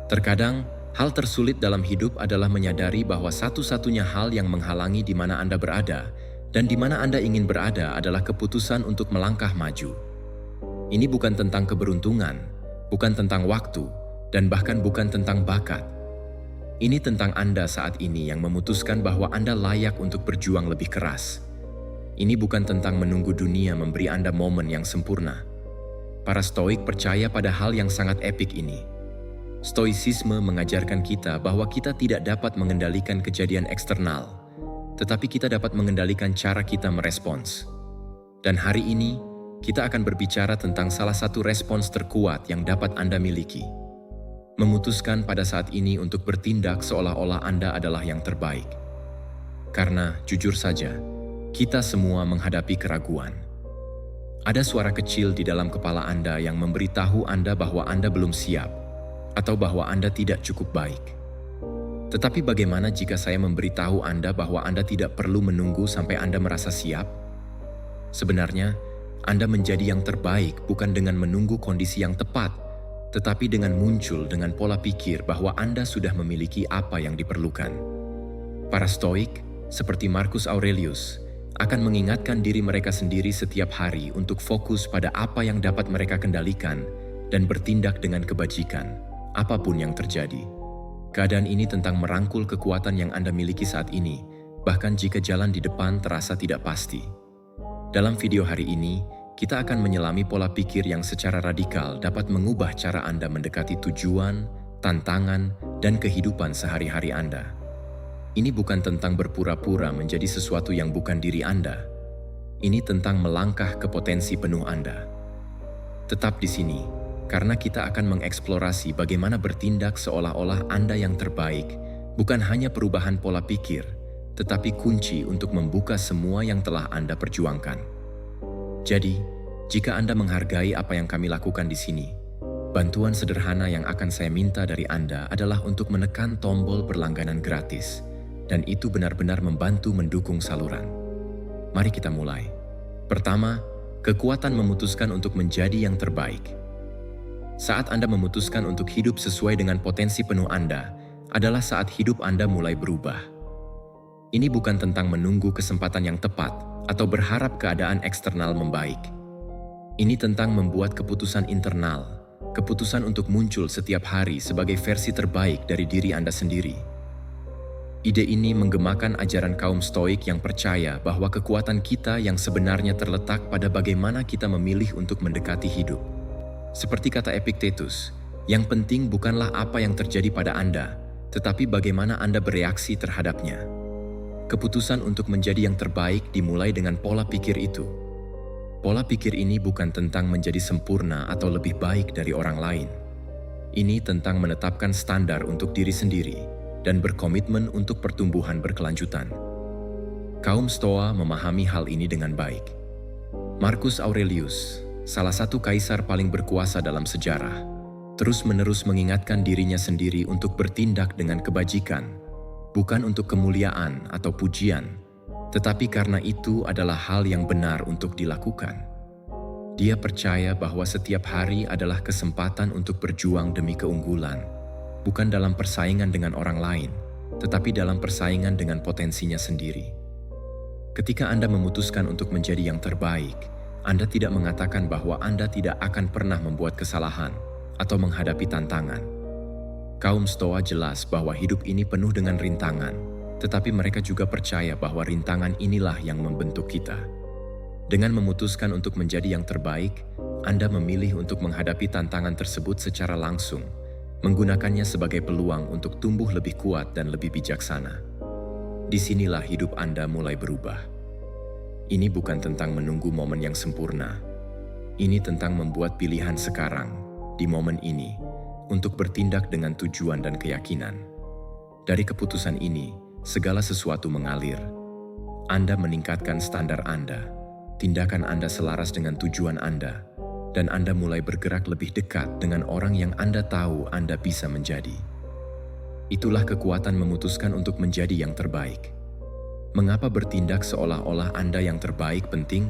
Terkadang, hal tersulit dalam hidup adalah menyadari bahwa satu-satunya hal yang menghalangi di mana Anda berada dan di mana Anda ingin berada adalah keputusan untuk melangkah maju. Ini bukan tentang keberuntungan, bukan tentang waktu, dan bahkan bukan tentang bakat. Ini tentang Anda saat ini yang memutuskan bahwa Anda layak untuk berjuang lebih keras. Ini bukan tentang menunggu dunia memberi Anda momen yang sempurna. Para Stoik percaya pada hal yang sangat epik ini. Stoicisme mengajarkan kita bahwa kita tidak dapat mengendalikan kejadian eksternal, tetapi kita dapat mengendalikan cara kita merespons. Dan hari ini, kita akan berbicara tentang salah satu respons terkuat yang dapat Anda miliki. Memutuskan pada saat ini untuk bertindak seolah-olah Anda adalah yang terbaik. Karena, jujur saja, kita semua menghadapi keraguan. Ada suara kecil di dalam kepala Anda yang memberitahu Anda bahwa Anda belum siap, atau bahwa Anda tidak cukup baik. Tetapi bagaimana jika saya memberitahu Anda bahwa Anda tidak perlu menunggu sampai Anda merasa siap? Sebenarnya, Anda menjadi yang terbaik bukan dengan menunggu kondisi yang tepat, tetapi dengan muncul dengan pola pikir bahwa Anda sudah memiliki apa yang diperlukan. Para Stoik, seperti Marcus Aurelius, akan mengingatkan diri mereka sendiri setiap hari untuk fokus pada apa yang dapat mereka kendalikan dan bertindak dengan kebajikan, apapun yang terjadi. Keadaan ini tentang merangkul kekuatan yang Anda miliki saat ini, bahkan jika jalan di depan terasa tidak pasti. Dalam video hari ini, kita akan menyelami pola pikir yang secara radikal dapat mengubah cara Anda mendekati tujuan, tantangan, dan kehidupan sehari-hari Anda. Ini bukan tentang berpura-pura menjadi sesuatu yang bukan diri Anda. Ini tentang melangkah ke potensi penuh Anda. Tetap di sini, karena kita akan mengeksplorasi bagaimana bertindak seolah-olah Anda yang terbaik, bukan hanya perubahan pola pikir, tetapi kunci untuk membuka semua yang telah Anda perjuangkan. Jadi, jika Anda menghargai apa yang kami lakukan di sini, bantuan sederhana yang akan saya minta dari Anda adalah untuk menekan tombol berlangganan gratis, dan itu benar-benar membantu mendukung saluran. Mari kita mulai. Pertama, kekuatan memutuskan untuk menjadi yang terbaik. Saat Anda memutuskan untuk hidup sesuai dengan potensi penuh Anda, adalah saat hidup Anda mulai berubah. Ini bukan tentang menunggu kesempatan yang tepat atau berharap keadaan eksternal membaik. Ini tentang membuat keputusan internal, keputusan untuk muncul setiap hari sebagai versi terbaik dari diri Anda sendiri. Ide ini menggemakan ajaran kaum Stoik yang percaya bahwa kekuatan kita yang sebenarnya terletak pada bagaimana kita memilih untuk mendekati hidup. Seperti kata Epictetus, yang penting bukanlah apa yang terjadi pada Anda, tetapi bagaimana Anda bereaksi terhadapnya. Keputusan untuk menjadi yang terbaik dimulai dengan pola pikir itu. Pola pikir ini bukan tentang menjadi sempurna atau lebih baik dari orang lain. Ini tentang menetapkan standar untuk diri sendiri dan berkomitmen untuk pertumbuhan berkelanjutan. Kaum Stoa memahami hal ini dengan baik. Marcus Aurelius, salah satu kaisar paling berkuasa dalam sejarah, terus-menerus mengingatkan dirinya sendiri untuk bertindak dengan kebajikan, bukan untuk kemuliaan atau pujian, tetapi karena itu adalah hal yang benar untuk dilakukan. Dia percaya bahwa setiap hari adalah kesempatan untuk berjuang demi keunggulan, bukan dalam persaingan dengan orang lain, tetapi dalam persaingan dengan potensinya sendiri. Ketika Anda memutuskan untuk menjadi yang terbaik, Anda tidak mengatakan bahwa Anda tidak akan pernah membuat kesalahan atau menghadapi tantangan. Kaum Stoa jelas bahwa hidup ini penuh dengan rintangan, tetapi mereka juga percaya bahwa rintangan inilah yang membentuk kita. Dengan memutuskan untuk menjadi yang terbaik, Anda memilih untuk menghadapi tantangan tersebut secara langsung, menggunakannya sebagai peluang untuk tumbuh lebih kuat dan lebih bijaksana. Disinilah hidup Anda mulai berubah. Ini bukan tentang menunggu momen yang sempurna. Ini tentang membuat pilihan sekarang, di momen ini, untuk bertindak dengan tujuan dan keyakinan. Dari keputusan ini, segala sesuatu mengalir. Anda meningkatkan standar Anda, tindakan Anda selaras dengan tujuan Anda, dan Anda mulai bergerak lebih dekat dengan orang yang Anda tahu Anda bisa menjadi. Itulah kekuatan memutuskan untuk menjadi yang terbaik. Mengapa bertindak seolah-olah Anda yang terbaik penting?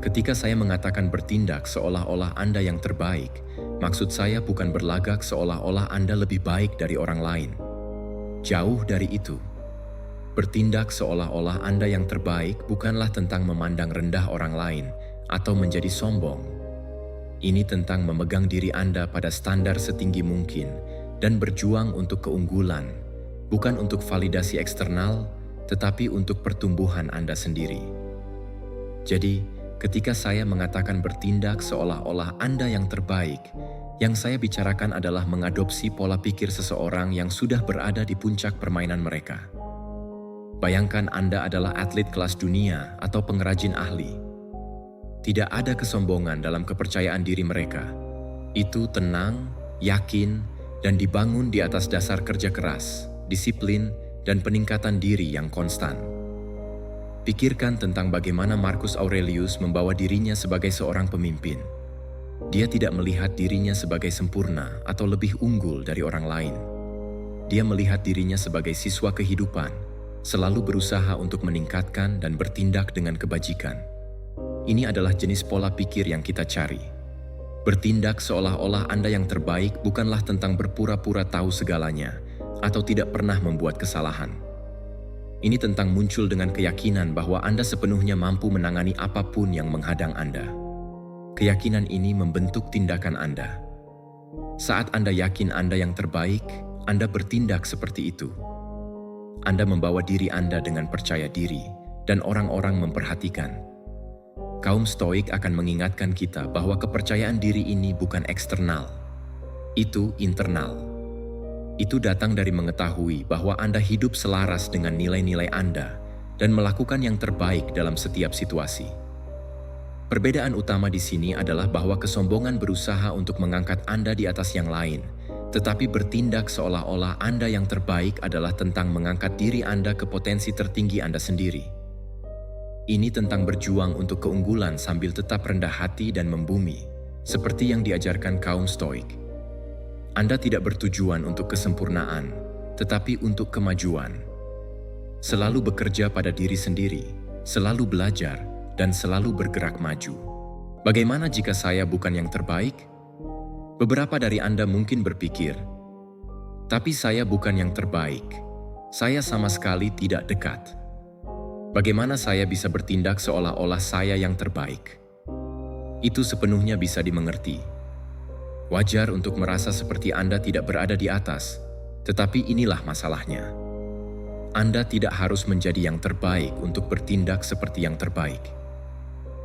Ketika saya mengatakan bertindak seolah-olah Anda yang terbaik, Maksud saya bukan berlagak seolah-olah Anda lebih baik dari orang lain. Jauh dari itu. Bertindak seolah-olah Anda yang terbaik bukanlah tentang memandang rendah orang lain atau menjadi sombong. Ini tentang memegang diri Anda pada standar setinggi mungkin dan berjuang untuk keunggulan, bukan untuk validasi eksternal, tetapi untuk pertumbuhan Anda sendiri. Jadi, ketika saya mengatakan bertindak seolah-olah Anda yang terbaik, yang saya bicarakan adalah mengadopsi pola pikir seseorang yang sudah berada di puncak permainan mereka. Bayangkan Anda adalah atlet kelas dunia atau pengrajin ahli. Tidak ada kesombongan dalam kepercayaan diri mereka. Itu tenang, yakin, dan dibangun di atas dasar kerja keras, disiplin, dan peningkatan diri yang konstan. Pikirkan tentang bagaimana Marcus Aurelius membawa dirinya sebagai seorang pemimpin. Dia tidak melihat dirinya sebagai sempurna atau lebih unggul dari orang lain. Dia melihat dirinya sebagai siswa kehidupan, selalu berusaha untuk meningkatkan dan bertindak dengan kebajikan. Ini adalah jenis pola pikir yang kita cari. Bertindak seolah-olah Anda yang terbaik bukanlah tentang berpura-pura tahu segalanya atau tidak pernah membuat kesalahan. Ini tentang muncul dengan keyakinan bahwa Anda sepenuhnya mampu menangani apapun yang menghadang Anda. Keyakinan ini membentuk tindakan Anda. Saat Anda yakin Anda yang terbaik, Anda bertindak seperti itu. Anda membawa diri Anda dengan percaya diri, dan orang-orang memperhatikan. Kaum Stoik akan mengingatkan kita bahwa kepercayaan diri ini bukan eksternal. Itu internal. Itu datang dari mengetahui bahwa Anda hidup selaras dengan nilai-nilai Anda dan melakukan yang terbaik dalam setiap situasi. Perbedaan utama di sini adalah bahwa kesombongan berusaha untuk mengangkat Anda di atas yang lain, tetapi bertindak seolah-olah Anda yang terbaik adalah tentang mengangkat diri Anda ke potensi tertinggi Anda sendiri. Ini tentang berjuang untuk keunggulan sambil tetap rendah hati dan membumi, seperti yang diajarkan kaum Stoik. Anda tidak bertujuan untuk kesempurnaan, tetapi untuk kemajuan. Selalu bekerja pada diri sendiri, selalu belajar, dan selalu bergerak maju. Bagaimana jika saya bukan yang terbaik? Beberapa dari Anda mungkin berpikir, tapi saya bukan yang terbaik. Saya sama sekali tidak dekat. Bagaimana saya bisa bertindak seolah-olah saya yang terbaik? Itu sepenuhnya bisa dimengerti. Wajar untuk merasa seperti Anda tidak berada di atas, tetapi inilah masalahnya. Anda tidak harus menjadi yang terbaik untuk bertindak seperti yang terbaik.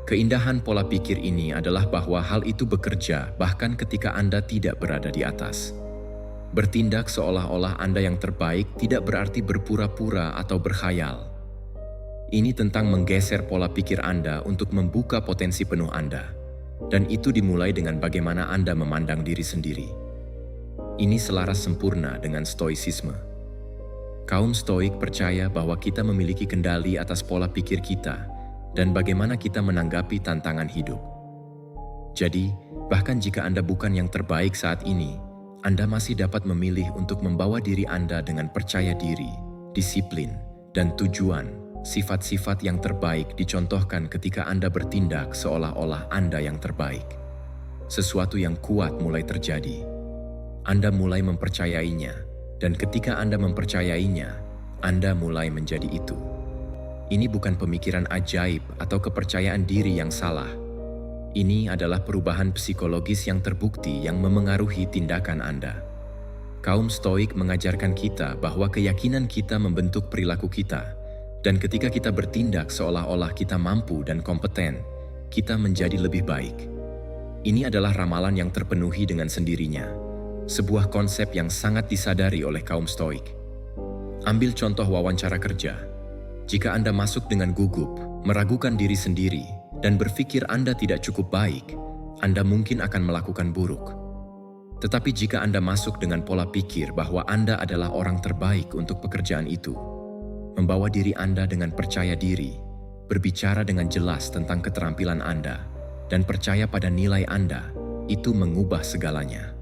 Keindahan pola pikir ini adalah bahwa hal itu bekerja bahkan ketika Anda tidak berada di atas. Bertindak seolah-olah Anda yang terbaik tidak berarti berpura-pura atau berkhayal. Ini tentang menggeser pola pikir Anda untuk membuka potensi penuh Anda. Dan itu dimulai dengan bagaimana Anda memandang diri sendiri. Ini selaras sempurna dengan stoicisme. Kaum Stoik percaya bahwa kita memiliki kendali atas pola pikir kita dan bagaimana kita menanggapi tantangan hidup. Jadi, bahkan jika Anda bukan yang terbaik saat ini, Anda masih dapat memilih untuk membawa diri Anda dengan percaya diri, disiplin, dan tujuan. Sifat-sifat yang terbaik dicontohkan ketika Anda bertindak seolah-olah Anda yang terbaik. Sesuatu yang kuat mulai terjadi. Anda mulai mempercayainya, dan ketika Anda mempercayainya, Anda mulai menjadi itu. Ini bukan pemikiran ajaib atau kepercayaan diri yang salah. Ini adalah perubahan psikologis yang terbukti yang memengaruhi tindakan Anda. Kaum Stoik mengajarkan kita bahwa keyakinan kita membentuk perilaku kita. Dan ketika kita bertindak seolah-olah kita mampu dan kompeten, kita menjadi lebih baik. Ini adalah ramalan yang terpenuhi dengan sendirinya. Sebuah konsep yang sangat disadari oleh kaum Stoik. Ambil contoh wawancara kerja. Jika Anda masuk dengan gugup, meragukan diri sendiri, dan berpikir Anda tidak cukup baik, Anda mungkin akan melakukan buruk. Tetapi jika Anda masuk dengan pola pikir bahwa Anda adalah orang terbaik untuk pekerjaan itu, membawa diri Anda dengan percaya diri, berbicara dengan jelas tentang keterampilan Anda, dan percaya pada nilai Anda, itu mengubah segalanya.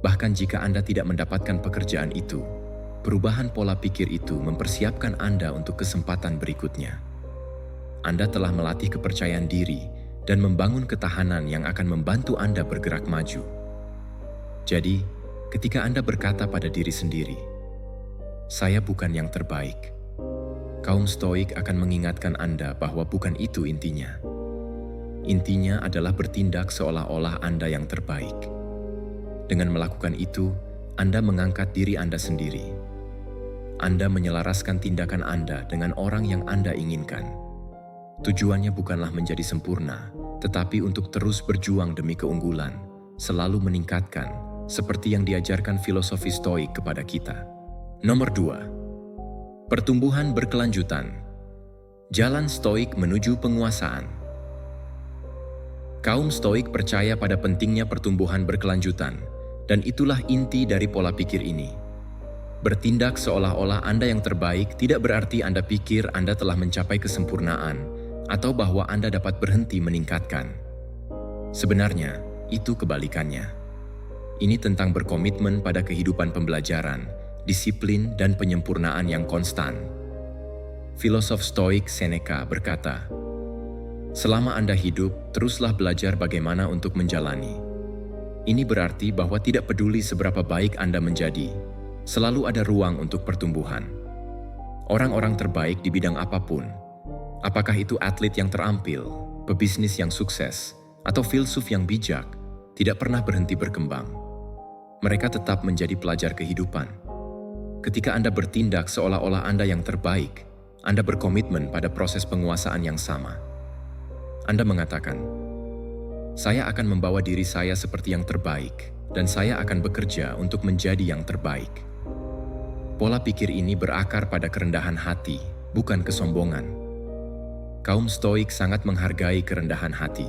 Bahkan jika Anda tidak mendapatkan pekerjaan itu, perubahan pola pikir itu mempersiapkan Anda untuk kesempatan berikutnya. Anda telah melatih kepercayaan diri dan membangun ketahanan yang akan membantu Anda bergerak maju. Jadi, ketika Anda berkata pada diri sendiri, "Saya bukan yang terbaik," kaum Stoik akan mengingatkan Anda bahwa bukan itu intinya. Intinya adalah bertindak seolah-olah Anda yang terbaik. Dengan melakukan itu, Anda mengangkat diri Anda sendiri. Anda menyelaraskan tindakan Anda dengan orang yang Anda inginkan. Tujuannya bukanlah menjadi sempurna, tetapi untuk terus berjuang demi keunggulan, selalu meningkatkan, seperti yang diajarkan filosofi Stoik kepada kita. Nomor 2. Pertumbuhan berkelanjutan. Jalan Stoik menuju penguasaan. Kaum Stoik percaya pada pentingnya pertumbuhan berkelanjutan, dan itulah inti dari pola pikir ini. Bertindak seolah-olah Anda yang terbaik tidak berarti Anda pikir Anda telah mencapai kesempurnaan atau bahwa Anda dapat berhenti meningkatkan. Sebenarnya, itu kebalikannya. Ini tentang berkomitmen pada kehidupan pembelajaran, disiplin, dan penyempurnaan yang konstan. Filosof Stoik Seneca berkata, "Selama Anda hidup, teruslah belajar bagaimana untuk menjalani." Ini berarti bahwa tidak peduli seberapa baik Anda menjadi, selalu ada ruang untuk pertumbuhan. Orang-orang terbaik di bidang apapun, apakah itu atlet yang terampil, pebisnis yang sukses, atau filsuf yang bijak, tidak pernah berhenti berkembang. Mereka tetap menjadi pelajar kehidupan. Ketika Anda bertindak seolah-olah Anda yang terbaik, Anda berkomitmen pada proses penguasaan yang sama. Anda mengatakan, "Saya akan membawa diri saya seperti yang terbaik, dan saya akan bekerja untuk menjadi yang terbaik." Pola pikir ini berakar pada kerendahan hati, bukan kesombongan. Kaum Stoik sangat menghargai kerendahan hati.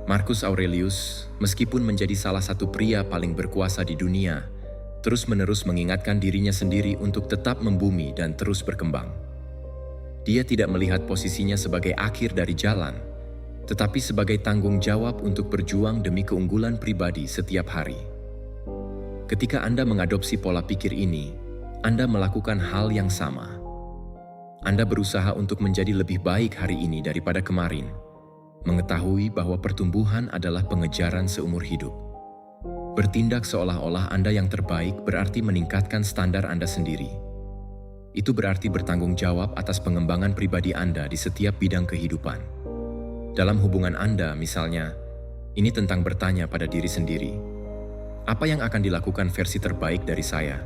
Marcus Aurelius, meskipun menjadi salah satu pria paling berkuasa di dunia, terus-menerus mengingatkan dirinya sendiri untuk tetap membumi dan terus berkembang. Dia tidak melihat posisinya sebagai akhir dari jalan, tetapi sebagai tanggung jawab untuk berjuang demi keunggulan pribadi setiap hari. Ketika Anda mengadopsi pola pikir ini, Anda melakukan hal yang sama. Anda berusaha untuk menjadi lebih baik hari ini daripada kemarin, mengetahui bahwa pertumbuhan adalah pengejaran seumur hidup. Bertindak seolah-olah Anda yang terbaik berarti meningkatkan standar Anda sendiri. Itu berarti bertanggung jawab atas pengembangan pribadi Anda di setiap bidang kehidupan. Dalam hubungan Anda, misalnya, ini tentang bertanya pada diri sendiri, apa yang akan dilakukan versi terbaik dari saya?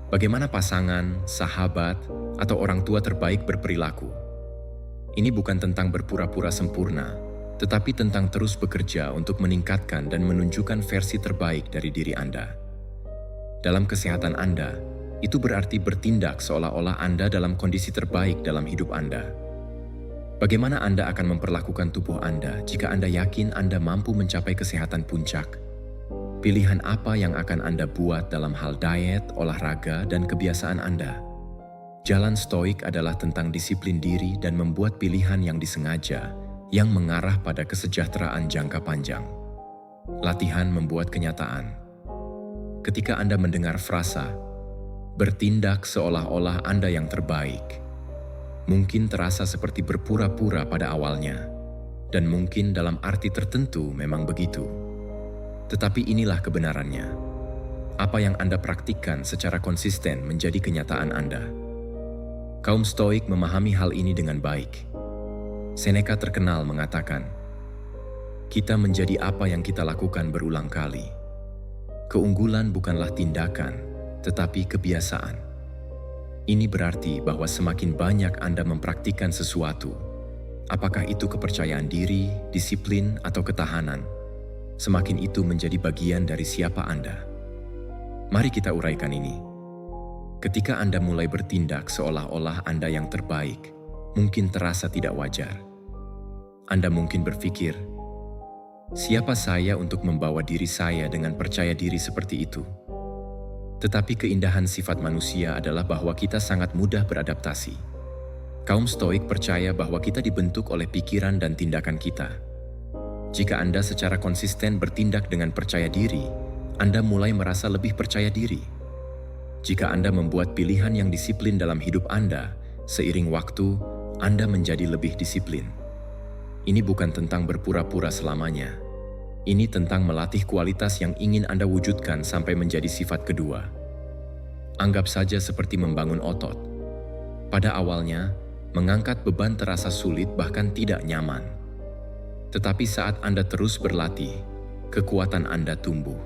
Bagaimana pasangan, sahabat, atau orang tua terbaik berperilaku? Ini bukan tentang berpura-pura sempurna, tetapi tentang terus bekerja untuk meningkatkan dan menunjukkan versi terbaik dari diri Anda. Dalam kesehatan Anda, itu berarti bertindak seolah-olah Anda dalam kondisi terbaik dalam hidup Anda. Bagaimana Anda akan memperlakukan tubuh Anda jika Anda yakin Anda mampu mencapai kesehatan puncak? Pilihan apa yang akan Anda buat dalam hal diet, olahraga, dan kebiasaan Anda? Jalan Stoik adalah tentang disiplin diri dan membuat pilihan yang disengaja, yang mengarah pada kesejahteraan jangka panjang. Latihan membuat kenyataan. Ketika Anda mendengar frasa, "Bertindak seolah-olah Anda yang terbaik," mungkin terasa seperti berpura-pura pada awalnya, dan mungkin dalam arti tertentu memang begitu. Tetapi inilah kebenarannya. Apa yang Anda praktikkan secara konsisten menjadi kenyataan Anda. Kaum Stoik memahami hal ini dengan baik. Seneca terkenal mengatakan, "Kita menjadi apa yang kita lakukan berulang kali." Keunggulan bukanlah tindakan, tetapi kebiasaan. Ini berarti bahwa semakin banyak Anda mempraktikkan sesuatu, apakah itu kepercayaan diri, disiplin, atau ketahanan, semakin itu menjadi bagian dari siapa Anda. Mari kita uraikan ini. Ketika Anda mulai bertindak seolah-olah Anda yang terbaik, mungkin terasa tidak wajar. Anda mungkin berpikir, siapa saya untuk membawa diri saya dengan percaya diri seperti itu? Tetapi keindahan sifat manusia adalah bahwa kita sangat mudah beradaptasi. Kaum Stoik percaya bahwa kita dibentuk oleh pikiran dan tindakan kita. Jika Anda secara konsisten bertindak dengan percaya diri, Anda mulai merasa lebih percaya diri. Jika Anda membuat pilihan yang disiplin dalam hidup Anda, seiring waktu, Anda menjadi lebih disiplin. Ini bukan tentang berpura-pura selamanya. Ini tentang melatih kualitas yang ingin Anda wujudkan sampai menjadi sifat kedua. Anggap saja seperti membangun otot. Pada awalnya, mengangkat beban terasa sulit bahkan tidak nyaman. Tetapi saat Anda terus berlatih, kekuatan Anda tumbuh.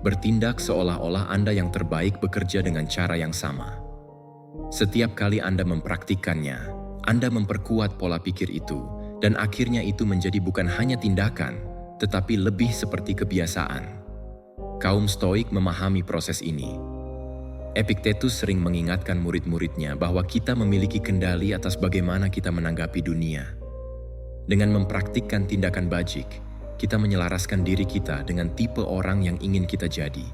Bertindak seolah-olah Anda yang terbaik bekerja dengan cara yang sama. Setiap kali Anda mempraktikkannya, Anda memperkuat pola pikir itu, dan akhirnya itu menjadi bukan hanya tindakan, tetapi lebih seperti kebiasaan. Kaum Stoik memahami proses ini. Epictetus sering mengingatkan murid-muridnya bahwa kita memiliki kendali atas bagaimana kita menanggapi dunia. Dengan mempraktikkan tindakan bajik, kita menyelaraskan diri kita dengan tipe orang yang ingin kita jadi.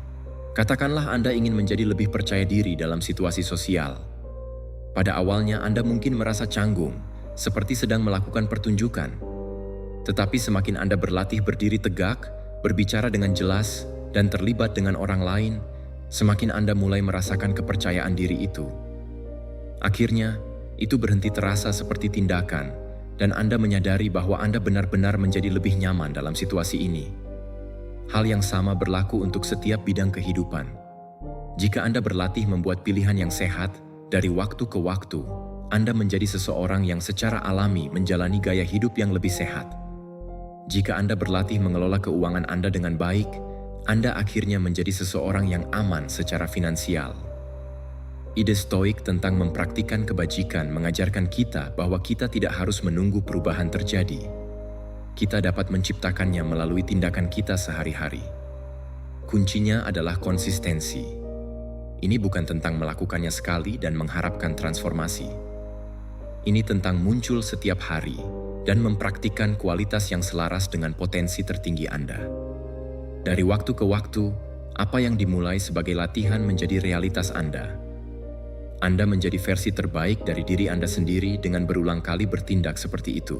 Katakanlah Anda ingin menjadi lebih percaya diri dalam situasi sosial. Pada awalnya Anda mungkin merasa canggung, seperti sedang melakukan pertunjukan. Tetapi semakin Anda berlatih berdiri tegak, berbicara dengan jelas, dan terlibat dengan orang lain, semakin Anda mulai merasakan kepercayaan diri itu. Akhirnya, itu berhenti terasa seperti tindakan, dan Anda menyadari bahwa Anda benar-benar menjadi lebih nyaman dalam situasi ini. Hal yang sama berlaku untuk setiap bidang kehidupan. Jika Anda berlatih membuat pilihan yang sehat, dari waktu ke waktu, Anda menjadi seseorang yang secara alami menjalani gaya hidup yang lebih sehat. Jika Anda berlatih mengelola keuangan Anda dengan baik, Anda akhirnya menjadi seseorang yang aman secara finansial. Ide Stoik tentang mempraktikkan kebajikan mengajarkan kita bahwa kita tidak harus menunggu perubahan terjadi. Kita dapat menciptakannya melalui tindakan kita sehari-hari. Kuncinya adalah konsistensi. Ini bukan tentang melakukannya sekali dan mengharapkan transformasi. Ini tentang muncul setiap hari dan mempraktikkan kualitas yang selaras dengan potensi tertinggi Anda. Dari waktu ke waktu, apa yang dimulai sebagai latihan menjadi realitas Anda. Anda menjadi versi terbaik dari diri Anda sendiri dengan berulang kali bertindak seperti itu.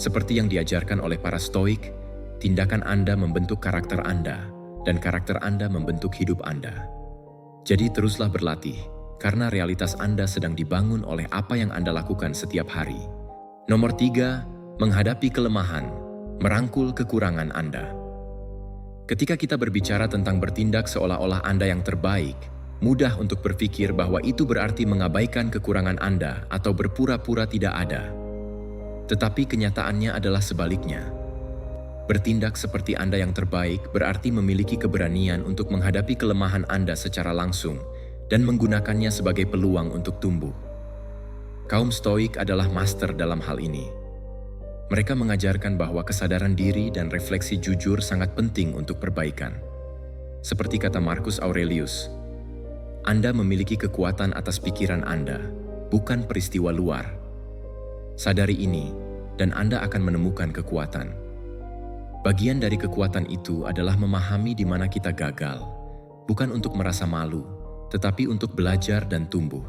Seperti yang diajarkan oleh para Stoik, tindakan Anda membentuk karakter Anda, dan karakter Anda membentuk hidup Anda. Jadi teruslah berlatih, karena realitas Anda sedang dibangun oleh apa yang Anda lakukan setiap hari. Nomor 3, menghadapi kelemahan, merangkul kekurangan Anda. Ketika kita berbicara tentang bertindak seolah-olah Anda yang terbaik, mudah untuk berpikir bahwa itu berarti mengabaikan kekurangan Anda atau berpura-pura tidak ada. Tetapi kenyataannya adalah sebaliknya. Bertindak seperti Anda yang terbaik berarti memiliki keberanian untuk menghadapi kelemahan Anda secara langsung dan menggunakannya sebagai peluang untuk tumbuh. Kaum Stoik adalah master dalam hal ini. Mereka mengajarkan bahwa kesadaran diri dan refleksi jujur sangat penting untuk perbaikan. Seperti kata Marcus Aurelius, Anda memiliki kekuatan atas pikiran Anda, bukan peristiwa luar. Sadari ini, dan Anda akan menemukan kekuatan. Bagian dari kekuatan itu adalah memahami di mana kita gagal, bukan untuk merasa malu, tetapi untuk belajar dan tumbuh.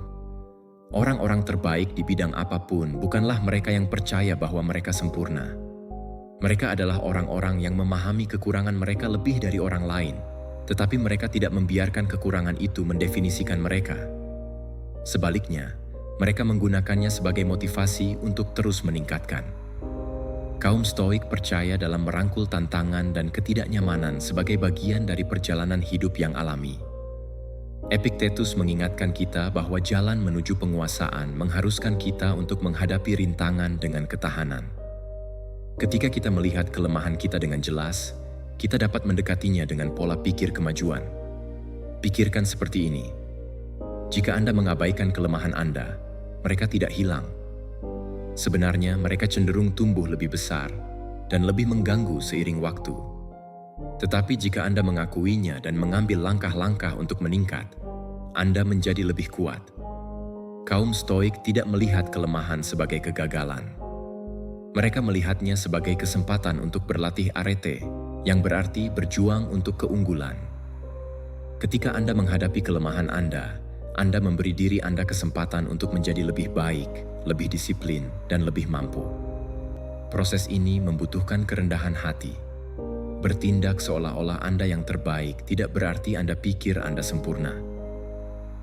Orang-orang terbaik di bidang apapun bukanlah mereka yang percaya bahwa mereka sempurna. Mereka adalah orang-orang yang memahami kekurangan mereka lebih dari orang lain, tetapi mereka tidak membiarkan kekurangan itu mendefinisikan mereka. Sebaliknya, mereka menggunakannya sebagai motivasi untuk terus meningkatkan. Kaum Stoik percaya dalam merangkul tantangan dan ketidaknyamanan sebagai bagian dari perjalanan hidup yang alami. Epictetus mengingatkan kita bahwa jalan menuju penguasaan mengharuskan kita untuk menghadapi rintangan dengan ketahanan. Ketika kita melihat kelemahan kita dengan jelas, kita dapat mendekatinya dengan pola pikir kemajuan. Pikirkan seperti ini. Jika Anda mengabaikan kelemahan Anda, mereka tidak hilang. Sebenarnya mereka cenderung tumbuh lebih besar dan lebih mengganggu seiring waktu. Tetapi jika Anda mengakuinya dan mengambil langkah-langkah untuk meningkat, Anda menjadi lebih kuat. Kaum Stoik tidak melihat kelemahan sebagai kegagalan. Mereka melihatnya sebagai kesempatan untuk berlatih arete, yang berarti berjuang untuk keunggulan. Ketika Anda menghadapi kelemahan Anda memberi diri Anda kesempatan untuk menjadi lebih baik, lebih disiplin, dan lebih mampu. Proses ini membutuhkan kerendahan hati. Bertindak seolah-olah Anda yang terbaik tidak berarti Anda pikir Anda sempurna.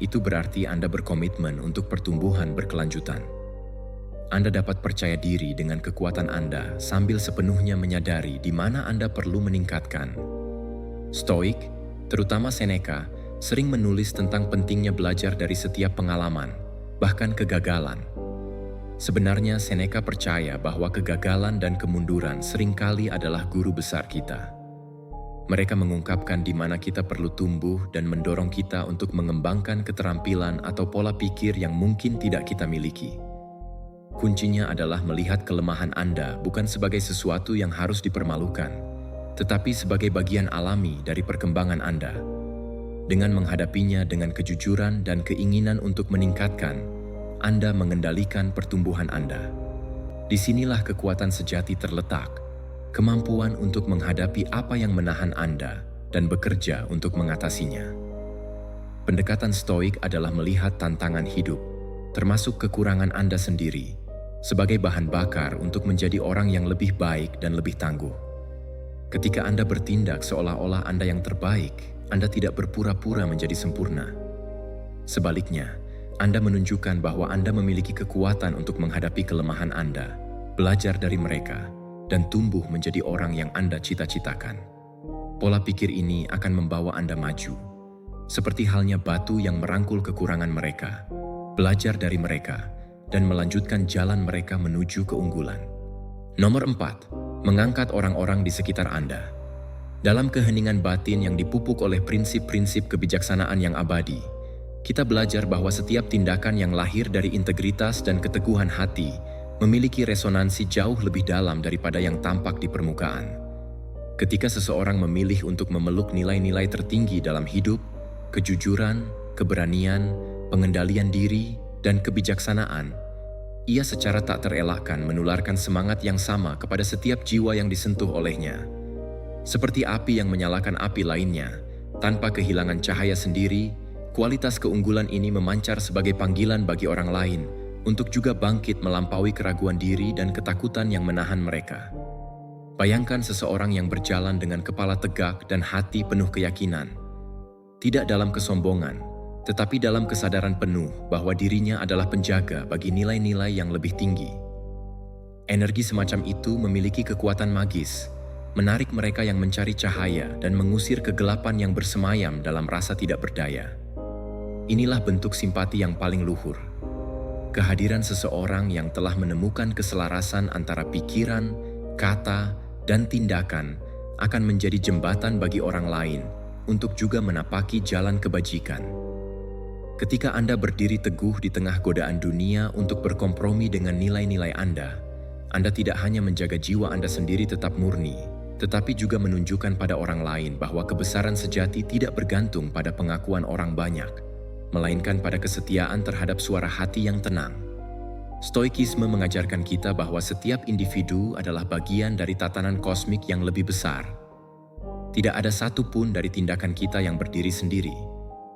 Itu berarti Anda berkomitmen untuk pertumbuhan berkelanjutan. Anda dapat percaya diri dengan kekuatan Anda sambil sepenuhnya menyadari di mana Anda perlu meningkatkan. Stoik, terutama Seneca, sering menulis tentang pentingnya belajar dari setiap pengalaman, bahkan kegagalan. Sebenarnya Seneca percaya bahwa kegagalan dan kemunduran seringkali adalah guru besar kita. Mereka mengungkapkan di mana kita perlu tumbuh dan mendorong kita untuk mengembangkan keterampilan atau pola pikir yang mungkin tidak kita miliki. Kuncinya adalah melihat kelemahan Anda bukan sebagai sesuatu yang harus dipermalukan, tetapi sebagai bagian alami dari perkembangan Anda. Dengan menghadapinya dengan kejujuran dan keinginan untuk meningkatkan, Anda mengendalikan pertumbuhan Anda. Disinilah kekuatan sejati terletak, kemampuan untuk menghadapi apa yang menahan Anda dan bekerja untuk mengatasinya. Pendekatan Stoik adalah melihat tantangan hidup, termasuk kekurangan Anda sendiri, sebagai bahan bakar untuk menjadi orang yang lebih baik dan lebih tangguh. Ketika Anda bertindak seolah-olah Anda yang terbaik, Anda tidak berpura-pura menjadi sempurna. Sebaliknya, Anda menunjukkan bahwa Anda memiliki kekuatan untuk menghadapi kelemahan Anda, belajar dari mereka, dan tumbuh menjadi orang yang Anda cita-citakan. Pola pikir ini akan membawa Anda maju, seperti halnya batu yang merangkul kekurangan mereka, belajar dari mereka, dan melanjutkan jalan mereka menuju keunggulan. Nomor 4, mengangkat orang-orang di sekitar Anda. Dalam keheningan batin yang dipupuk oleh prinsip-prinsip kebijaksanaan yang abadi, kita belajar bahwa setiap tindakan yang lahir dari integritas dan keteguhan hati memiliki resonansi jauh lebih dalam daripada yang tampak di permukaan. Ketika seseorang memilih untuk memeluk nilai-nilai tertinggi dalam hidup, kejujuran, keberanian, pengendalian diri, dan kebijaksanaan, ia secara tak terelakkan menularkan semangat yang sama kepada setiap jiwa yang disentuh olehnya. Seperti api yang menyalakan api lainnya, tanpa kehilangan cahaya sendiri, kualitas keunggulan ini memancar sebagai panggilan bagi orang lain untuk juga bangkit melampaui keraguan diri dan ketakutan yang menahan mereka. Bayangkan seseorang yang berjalan dengan kepala tegak dan hati penuh keyakinan, tidak dalam kesombongan, tetapi dalam kesadaran penuh bahwa dirinya adalah penjaga bagi nilai-nilai yang lebih tinggi. Energi semacam itu memiliki kekuatan magis, menarik mereka yang mencari cahaya dan mengusir kegelapan yang bersemayam dalam rasa tidak berdaya. Inilah bentuk simpati yang paling luhur. Kehadiran seseorang yang telah menemukan keselarasan antara pikiran, kata, dan tindakan akan menjadi jembatan bagi orang lain untuk juga menapaki jalan kebajikan. Ketika Anda berdiri teguh di tengah godaan dunia untuk berkompromi dengan nilai-nilai Anda tidak hanya menjaga jiwa Anda sendiri tetap murni, tetapi juga menunjukkan pada orang lain bahwa kebesaran sejati tidak bergantung pada pengakuan orang banyak, melainkan pada kesetiaan terhadap suara hati yang tenang. Stoikisme mengajarkan kita bahwa setiap individu adalah bagian dari tatanan kosmik yang lebih besar. Tidak ada satu pun dari tindakan kita yang berdiri sendiri.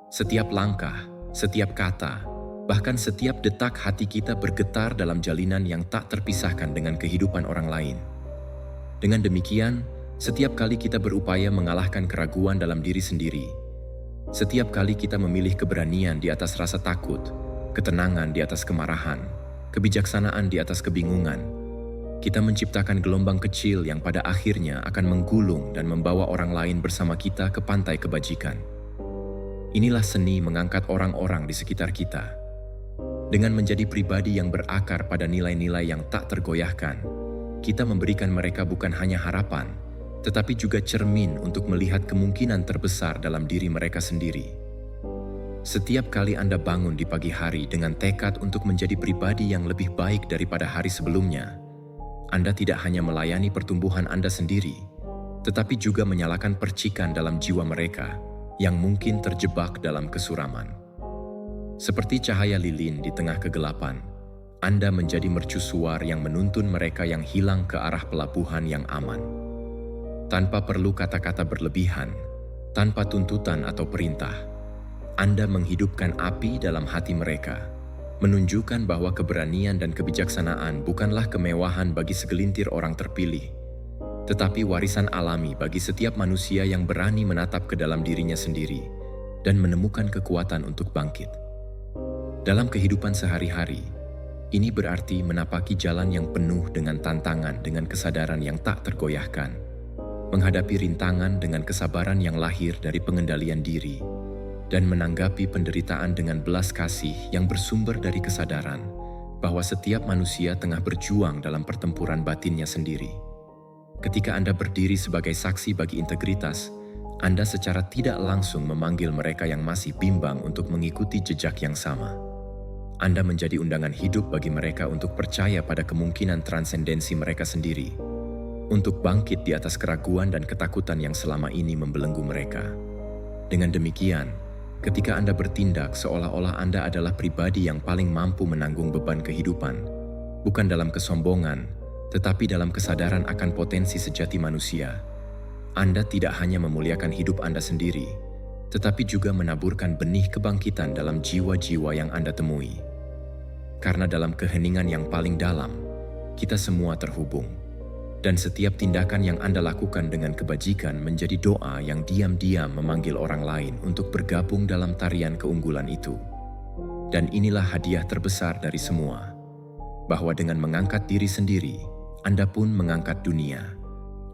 Setiap langkah, setiap kata, bahkan setiap detak hati kita bergetar dalam jalinan yang tak terpisahkan dengan kehidupan orang lain. Dengan demikian, setiap kali kita berupaya mengalahkan keraguan dalam diri sendiri, setiap kali kita memilih keberanian di atas rasa takut, ketenangan di atas kemarahan, kebijaksanaan di atas kebingungan, kita menciptakan gelombang kecil yang pada akhirnya akan menggulung dan membawa orang lain bersama kita ke pantai kebajikan. Inilah seni mengangkat orang-orang di sekitar kita. Dengan menjadi pribadi yang berakar pada nilai-nilai yang tak tergoyahkan, kita memberikan mereka bukan hanya harapan, tetapi juga cermin untuk melihat kemungkinan terbesar dalam diri mereka sendiri. Setiap kali Anda bangun di pagi hari dengan tekad untuk menjadi pribadi yang lebih baik daripada hari sebelumnya, Anda tidak hanya melayani pertumbuhan Anda sendiri, tetapi juga menyalakan percikan dalam jiwa mereka yang mungkin terjebak dalam kesuraman. Seperti cahaya lilin di tengah kegelapan, Anda menjadi mercusuar yang menuntun mereka yang hilang ke arah pelabuhan yang aman. Tanpa perlu kata-kata berlebihan, tanpa tuntutan atau perintah, Anda menghidupkan api dalam hati mereka, menunjukkan bahwa keberanian dan kebijaksanaan bukanlah kemewahan bagi segelintir orang terpilih, tetapi warisan alami bagi setiap manusia yang berani menatap ke dalam dirinya sendiri dan menemukan kekuatan untuk bangkit. Dalam kehidupan sehari-hari, Ini berarti menapaki jalan yang penuh dengan tantangan dengan kesadaran yang tak tergoyahkan, menghadapi rintangan dengan kesabaran yang lahir dari pengendalian diri, dan menanggapi penderitaan dengan belas kasih yang bersumber dari kesadaran bahwa setiap manusia tengah berjuang dalam pertempuran batinnya sendiri. Ketika Anda berdiri sebagai saksi bagi integritas, Anda secara tidak langsung memanggil mereka yang masih bimbang untuk mengikuti jejak yang sama. Anda menjadi undangan hidup bagi mereka untuk percaya pada kemungkinan transendensi mereka sendiri, untuk bangkit di atas keraguan dan ketakutan yang selama ini membelenggu mereka. Dengan demikian, ketika Anda bertindak seolah-olah Anda adalah pribadi yang paling mampu menanggung beban kehidupan, bukan dalam kesombongan, tetapi dalam kesadaran akan potensi sejati manusia, Anda tidak hanya memuliakan hidup Anda sendiri, tetapi juga menaburkan benih kebangkitan dalam jiwa-jiwa yang Anda temui. Karena dalam keheningan yang paling dalam, kita semua terhubung. Dan setiap tindakan yang Anda lakukan dengan kebajikan menjadi doa yang diam-diam memanggil orang lain untuk bergabung dalam tarian keunggulan itu. Dan inilah hadiah terbesar dari semua, bahwa dengan mengangkat diri sendiri, Anda pun mengangkat dunia.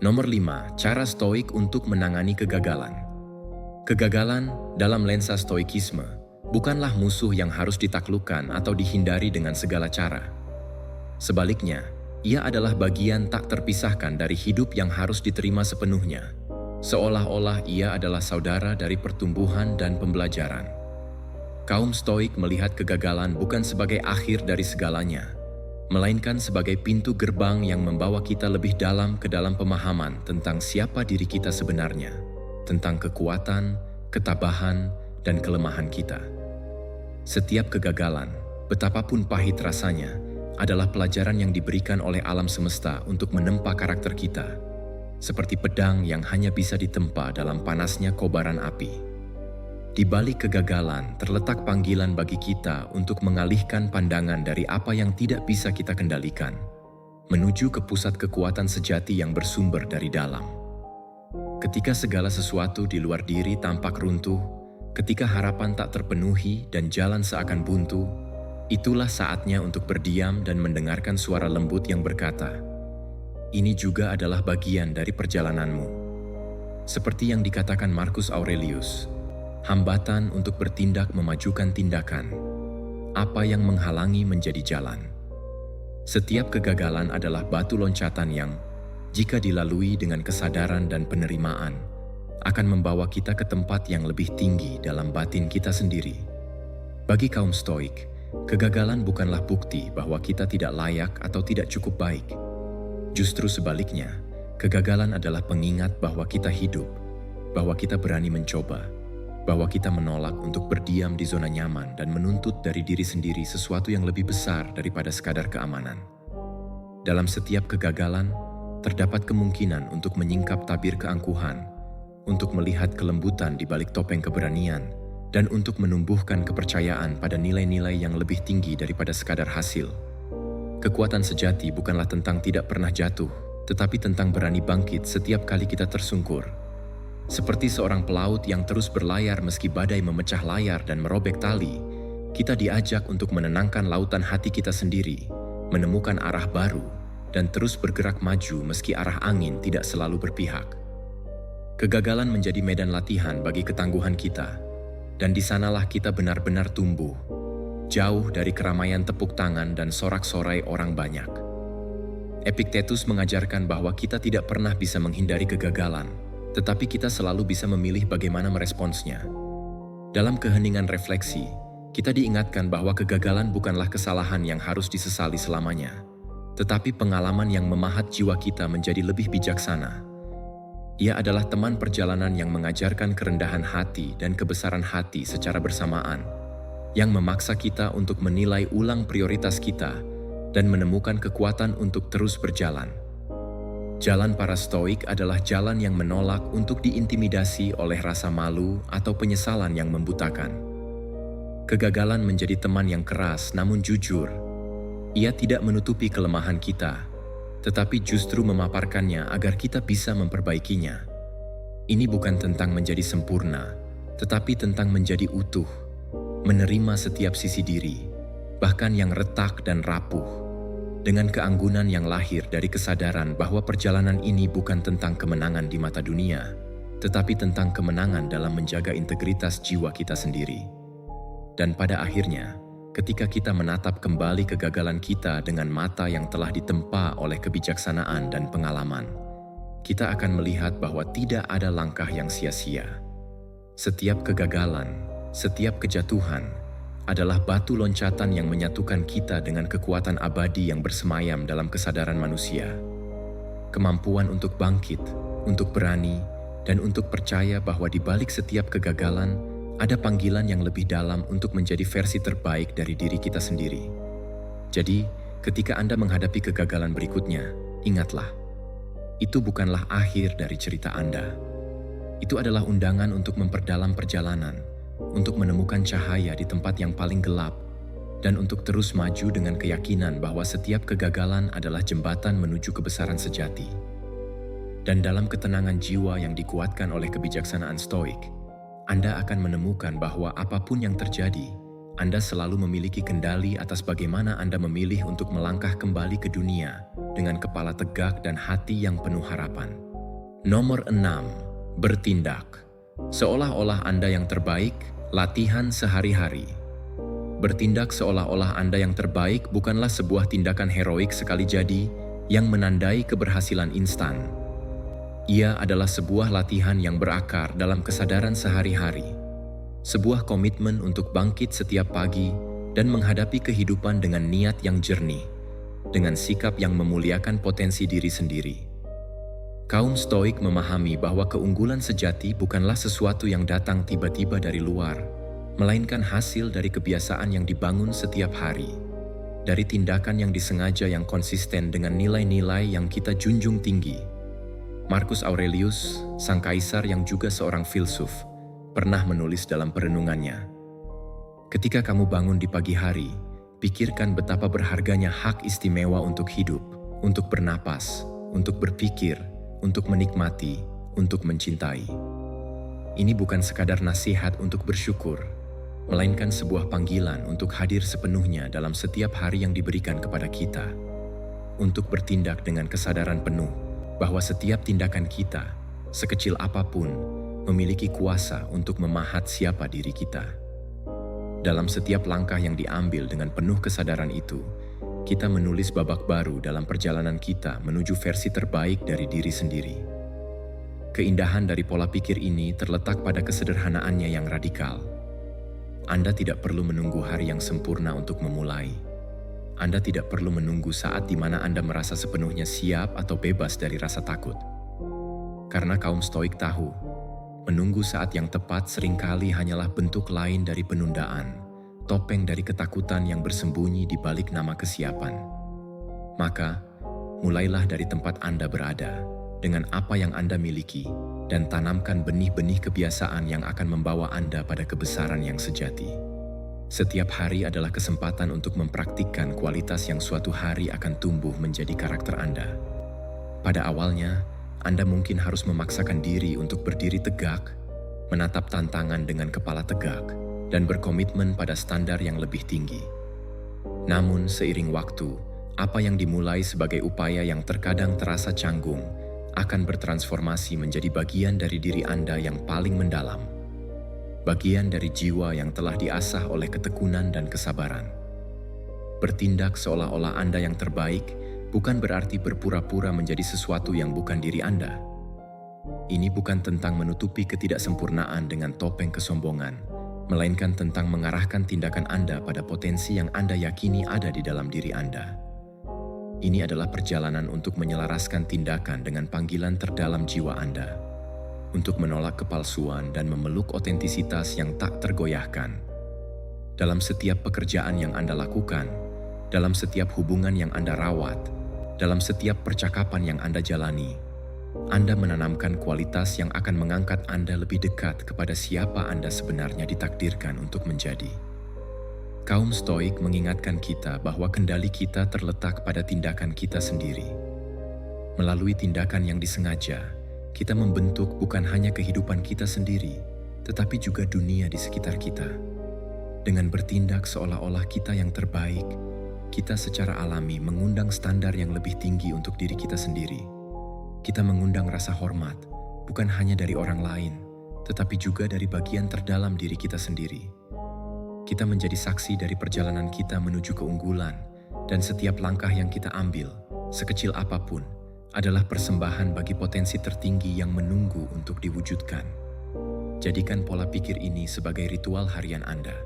Nomor 5, cara stoik untuk menangani kegagalan. Kegagalan dalam lensa stoikisme bukanlah musuh yang harus ditaklukkan atau dihindari dengan segala cara. Sebaliknya, ia adalah bagian tak terpisahkan dari hidup yang harus diterima sepenuhnya, seolah-olah ia adalah saudara dari pertumbuhan dan pembelajaran. Kaum Stoik melihat kegagalan bukan sebagai akhir dari segalanya, melainkan sebagai pintu gerbang yang membawa kita lebih dalam ke dalam pemahaman tentang siapa diri kita sebenarnya, tentang kekuatan, ketabahan, dan kelemahan kita. Setiap kegagalan, betapapun pahit rasanya, adalah pelajaran yang diberikan oleh alam semesta untuk menempa karakter kita, seperti pedang yang hanya bisa ditempa dalam panasnya kobaran api. Di balik kegagalan terletak panggilan bagi kita untuk mengalihkan pandangan dari apa yang tidak bisa kita kendalikan, menuju ke pusat kekuatan sejati yang bersumber dari dalam. Ketika segala sesuatu di luar diri tampak runtuh, ketika harapan tak terpenuhi dan jalan seakan buntu, itulah saatnya untuk berdiam dan mendengarkan suara lembut yang berkata, "Ini juga adalah bagian dari perjalananmu." Seperti yang dikatakan Marcus Aurelius, hambatan untuk bertindak memajukan tindakan. Apa yang menghalangi menjadi jalan. Setiap kegagalan adalah batu loncatan yang, jika dilalui dengan kesadaran dan penerimaan, akan membawa kita ke tempat yang lebih tinggi dalam batin kita sendiri. Bagi kaum Stoik, kegagalan bukanlah bukti bahwa kita tidak layak atau tidak cukup baik. Justru sebaliknya, kegagalan adalah pengingat bahwa kita hidup, bahwa kita berani mencoba, bahwa kita menolak untuk berdiam di zona nyaman dan menuntut dari diri sendiri sesuatu yang lebih besar daripada sekadar keamanan. Dalam setiap kegagalan, terdapat kemungkinan untuk menyingkap tabir keangkuhan, untuk melihat kelembutan di balik topeng keberanian, dan untuk menumbuhkan kepercayaan pada nilai-nilai yang lebih tinggi daripada sekadar hasil. Kekuatan sejati bukanlah tentang tidak pernah jatuh, tetapi tentang berani bangkit setiap kali kita tersungkur. Seperti seorang pelaut yang terus berlayar meski badai memecah layar dan merobek tali, kita diajak untuk menenangkan lautan hati kita sendiri, menemukan arah baru, dan terus bergerak maju meski arah angin tidak selalu berpihak. Kegagalan menjadi medan latihan bagi ketangguhan kita, dan di sanalah kita benar-benar tumbuh, jauh dari keramaian tepuk tangan dan sorak-sorai orang banyak. Epictetus mengajarkan bahwa kita tidak pernah bisa menghindari kegagalan, tetapi kita selalu bisa memilih bagaimana meresponsnya. Dalam keheningan refleksi, kita diingatkan bahwa kegagalan bukanlah kesalahan yang harus disesali selamanya, tetapi pengalaman yang memahat jiwa kita menjadi lebih bijaksana. Ia adalah teman perjalanan yang mengajarkan kerendahan hati dan kebesaran hati secara bersamaan, yang memaksa kita untuk menilai ulang prioritas kita dan menemukan kekuatan untuk terus berjalan. Jalan para Stoik adalah jalan yang menolak untuk diintimidasi oleh rasa malu atau penyesalan yang membutakan. Kegagalan menjadi teman yang keras namun jujur. Ia tidak menutupi kelemahan kita, tetapi justru memaparkannya agar kita bisa memperbaikinya. Ini bukan tentang menjadi sempurna, tetapi tentang menjadi utuh, menerima setiap sisi diri, bahkan yang retak dan rapuh, dengan keanggunan yang lahir dari kesadaran bahwa perjalanan ini bukan tentang kemenangan di mata dunia, tetapi tentang kemenangan dalam menjaga integritas jiwa kita sendiri. Dan pada akhirnya, ketika kita menatap kembali kegagalan kita dengan mata yang telah ditempa oleh kebijaksanaan dan pengalaman, kita akan melihat bahwa tidak ada langkah yang sia-sia. Setiap kegagalan, setiap kejatuhan, adalah batu loncatan yang menyatukan kita dengan kekuatan abadi yang bersemayam dalam kesadaran manusia. Kemampuan untuk bangkit, untuk berani, dan untuk percaya bahwa di balik setiap kegagalan ada panggilan yang lebih dalam untuk menjadi versi terbaik dari diri kita sendiri. Jadi, ketika Anda menghadapi kegagalan berikutnya, ingatlah, itu bukanlah akhir dari cerita Anda. Itu adalah undangan untuk memperdalam perjalanan, untuk menemukan cahaya di tempat yang paling gelap, dan untuk terus maju dengan keyakinan bahwa setiap kegagalan adalah jembatan menuju kebesaran sejati. Dan dalam ketenangan jiwa yang dikuatkan oleh kebijaksanaan Stoik, Anda akan menemukan bahwa apapun yang terjadi, Anda selalu memiliki kendali atas bagaimana Anda memilih untuk melangkah kembali ke dunia dengan kepala tegak dan hati yang penuh harapan. Nomor 6. Bertindak. Seolah-olah Anda yang terbaik, latihan sehari-hari. Bertindak seolah-olah Anda yang terbaik bukanlah sebuah tindakan heroik sekali jadi yang menandai keberhasilan instan. Ia adalah sebuah latihan yang berakar dalam kesadaran sehari-hari. Sebuah komitmen untuk bangkit setiap pagi dan menghadapi kehidupan dengan niat yang jernih, dengan sikap yang memuliakan potensi diri sendiri. Kaum Stoik memahami bahwa keunggulan sejati bukanlah sesuatu yang datang tiba-tiba dari luar, melainkan hasil dari kebiasaan yang dibangun setiap hari, dari tindakan yang disengaja yang konsisten dengan nilai-nilai yang kita junjung tinggi. Marcus Aurelius, sang kaisar yang juga seorang filsuf, pernah menulis dalam perenungannya, "Ketika kamu bangun di pagi hari, pikirkan betapa berharganya hak istimewa untuk hidup, untuk bernapas, untuk berpikir, untuk menikmati, untuk mencintai." Ini bukan sekadar nasihat untuk bersyukur, melainkan sebuah panggilan untuk hadir sepenuhnya dalam setiap hari yang diberikan kepada kita, untuk bertindak dengan kesadaran penuh bahwa setiap tindakan kita, sekecil apapun, memiliki kuasa untuk memahat siapa diri kita. Dalam setiap langkah yang diambil dengan penuh kesadaran itu, kita menulis babak baru dalam perjalanan kita menuju versi terbaik dari diri sendiri. Keindahan dari pola pikir ini terletak pada kesederhanaannya yang radikal. Anda tidak perlu menunggu hari yang sempurna untuk memulai. Anda tidak perlu menunggu saat di mana Anda merasa sepenuhnya siap atau bebas dari rasa takut. Karena kaum Stoik tahu, menunggu saat yang tepat seringkali hanyalah bentuk lain dari penundaan, topeng dari ketakutan yang bersembunyi di balik nama kesiapan. Maka, mulailah dari tempat Anda berada, dengan apa yang Anda miliki, dan tanamkan benih-benih kebiasaan yang akan membawa Anda pada kebesaran yang sejati. Setiap hari adalah kesempatan untuk mempraktikkan kualitas yang suatu hari akan tumbuh menjadi karakter Anda. Pada awalnya, Anda mungkin harus memaksakan diri untuk berdiri tegak, menatap tantangan dengan kepala tegak, dan berkomitmen pada standar yang lebih tinggi. Namun seiring waktu, apa yang dimulai sebagai upaya yang terkadang terasa canggung akan bertransformasi menjadi bagian dari diri Anda yang paling mendalam. Bagian dari jiwa yang telah diasah oleh ketekunan dan kesabaran. Bertindak seolah-olah Anda yang terbaik bukan berarti berpura-pura menjadi sesuatu yang bukan diri Anda. Ini bukan tentang menutupi ketidaksempurnaan dengan topeng kesombongan, melainkan tentang mengarahkan tindakan Anda pada potensi yang Anda yakini ada di dalam diri Anda. Ini adalah perjalanan untuk menyelaraskan tindakan dengan panggilan terdalam jiwa Anda, untuk menolak kepalsuan dan memeluk otentisitas yang tak tergoyahkan. Dalam setiap pekerjaan yang Anda lakukan, dalam setiap hubungan yang Anda rawat, dalam setiap percakapan yang Anda jalani, Anda menanamkan kualitas yang akan mengangkat Anda lebih dekat kepada siapa Anda sebenarnya ditakdirkan untuk menjadi. Kaum Stoik mengingatkan kita bahwa kendali kita terletak pada tindakan kita sendiri. Melalui tindakan yang disengaja, kita membentuk bukan hanya kehidupan kita sendiri, tetapi juga dunia di sekitar kita. Dengan bertindak seolah-olah kita yang terbaik, kita secara alami mengundang standar yang lebih tinggi untuk diri kita sendiri. Kita mengundang rasa hormat, bukan hanya dari orang lain, tetapi juga dari bagian terdalam diri kita sendiri. Kita menjadi saksi dari perjalanan kita menuju keunggulan, dan setiap langkah yang kita ambil, sekecil apapun, adalah persembahan bagi potensi tertinggi yang menunggu untuk diwujudkan. Jadikan pola pikir ini sebagai ritual harian Anda.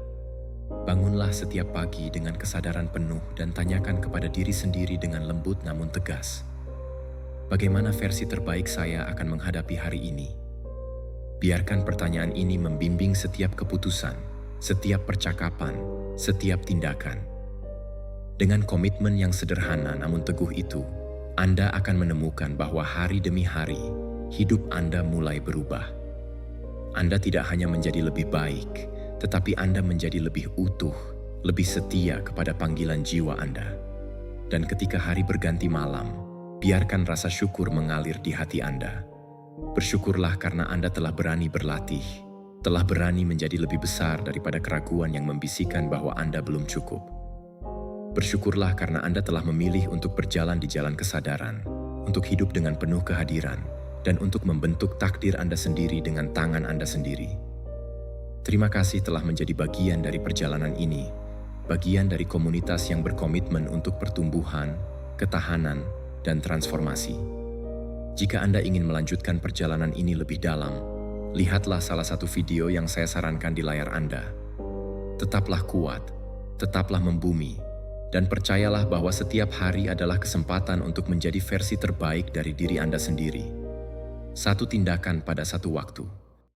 Bangunlah setiap pagi dengan kesadaran penuh dan tanyakan kepada diri sendiri dengan lembut namun tegas. Bagaimana versi terbaik saya akan menghadapi hari ini? Biarkan pertanyaan ini membimbing setiap keputusan, setiap percakapan, setiap tindakan. Dengan komitmen yang sederhana namun teguh itu, Anda akan menemukan bahwa hari demi hari, hidup Anda mulai berubah. Anda tidak hanya menjadi lebih baik, tetapi Anda menjadi lebih utuh, lebih setia kepada panggilan jiwa Anda. Dan ketika hari berganti malam, biarkan rasa syukur mengalir di hati Anda. Bersyukurlah karena Anda telah berani berlatih, telah berani menjadi lebih besar daripada keraguan yang membisikkan bahwa Anda belum cukup. Bersyukurlah karena Anda telah memilih untuk berjalan di jalan kesadaran, untuk hidup dengan penuh kehadiran, dan untuk membentuk takdir Anda sendiri dengan tangan Anda sendiri. Terima kasih telah menjadi bagian dari perjalanan ini, bagian dari komunitas yang berkomitmen untuk pertumbuhan, ketahanan, dan transformasi. Jika Anda ingin melanjutkan perjalanan ini lebih dalam, lihatlah salah satu video yang saya sarankan di layar Anda. Tetaplah kuat, tetaplah membumi, dan percayalah bahwa setiap hari adalah kesempatan untuk menjadi versi terbaik dari diri Anda sendiri. Satu tindakan pada satu waktu.